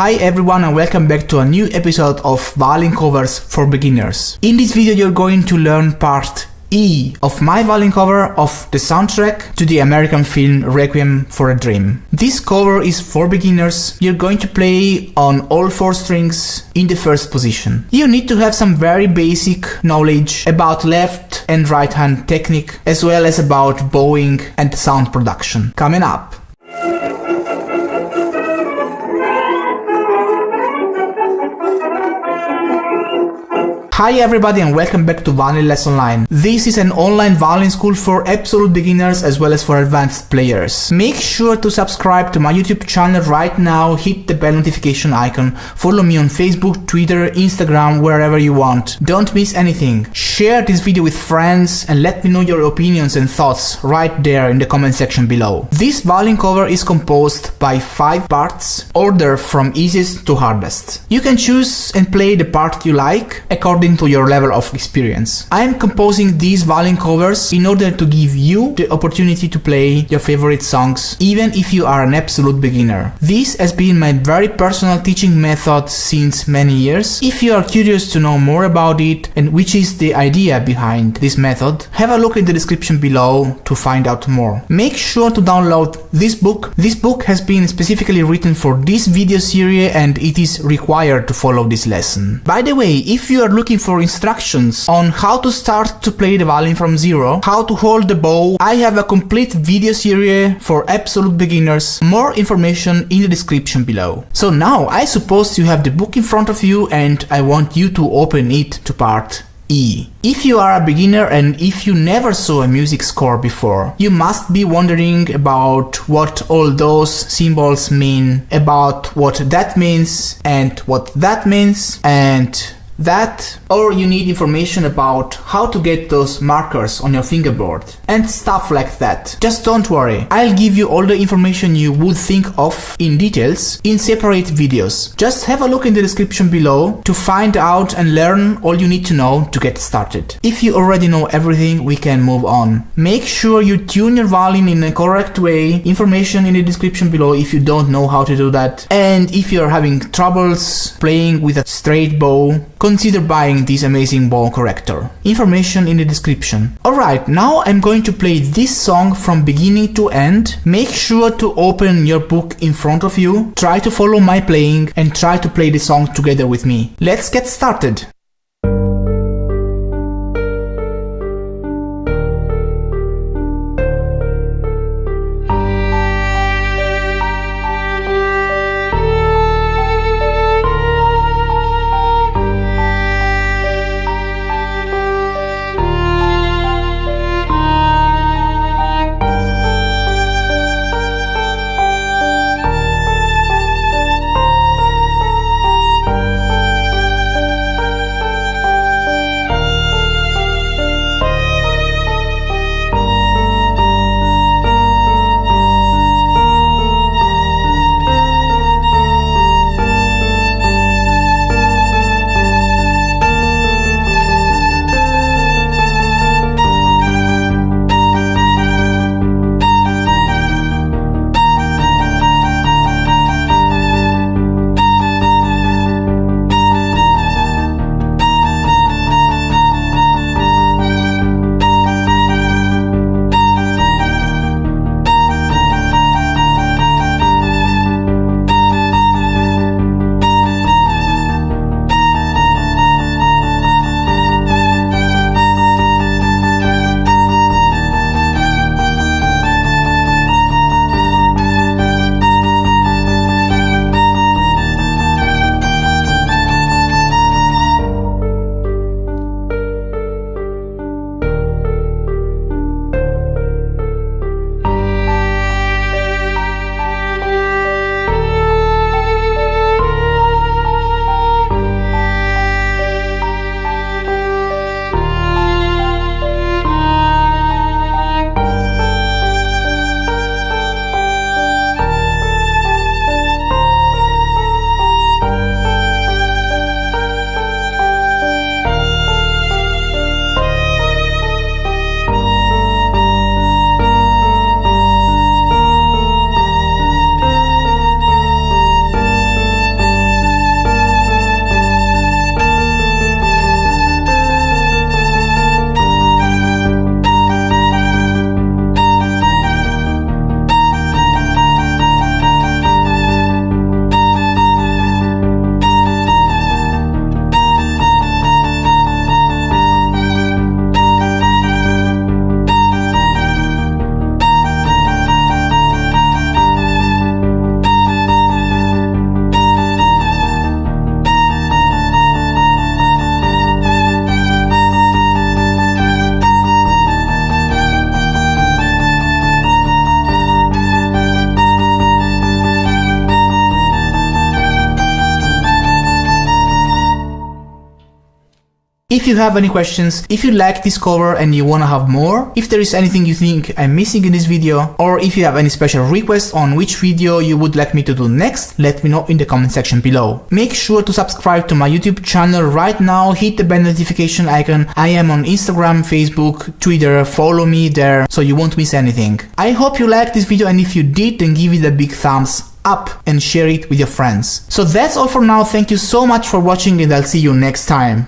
Hi everyone and welcome back to a new episode of violin covers for beginners. In this video you're going to learn part E of my violin cover of the soundtrack to the American film Requiem for a Dream. This cover is for beginners. You're going to play on all 4 strings in the first position. You need to have some very basic knowledge about left and right hand technique, as well as about bowing and sound production. Coming up. Hi everybody and welcome back to Violin Lesson Online. This is an online violin school for absolute beginners as well as for advanced players. Make sure to subscribe to my YouTube channel right now, hit the bell notification icon, follow me on Facebook, Twitter, Instagram, wherever you want. Don't miss anything. Share this video with friends and let me know your opinions and thoughts right there in the comment section below. This violin cover is composed by 5 parts, ordered from easiest to hardest. You can choose and play the part you like according to your level of experience. I am composing these violin covers in order to give you the opportunity to play your favorite songs, even if you are an absolute beginner. This has been my very personal teaching method since many years. If you are curious to know more about it and which is the idea behind this method, have a look in the description below to find out more. Make sure to download this book. This book has been specifically written for this video series and it is required to follow this lesson. By the way, if you are looking for instructions on how to start to play the violin from zero, how to hold the bow, I have a complete video series for absolute beginners. More information in the description below. So now I suppose you have the book in front of you and I want you to open it to part E. If you are a beginner and if you never saw a music score before, you must be wondering about what all those symbols mean, about what that means and what that means and that, or you need information about how to get those markers on your fingerboard and stuff like that. Just don't worry, I'll give you all the information you would think of in details in separate videos. Just have a look in the description below to find out and learn all you need to know to get started. If you already know everything, we can move on. Make sure you tune your violin in a correct way. Information in the description below if you don't know how to do that. And if you're having troubles playing with a straight bow, consider buying this amazing bow corrector. Information in the description. Alright, now I'm going to play this song from beginning to end. Make sure to open your book in front of you, try to follow my playing and try to play the song together with me. Let's get started! If you have any questions, if you like this cover and you wanna have more, if there is anything you think I'm missing in this video, or if you have any special requests on which video you would like me to do next, let me know in the comment section below. Make sure to subscribe to my YouTube channel right now, hit the bell notification icon. I am on Instagram, Facebook, Twitter, follow me there so you won't miss anything. I hope you liked this video, and if you did, then give it a big thumbs up and share it with your friends. So that's all for now. Thank you so much for watching, and I'll see you next time.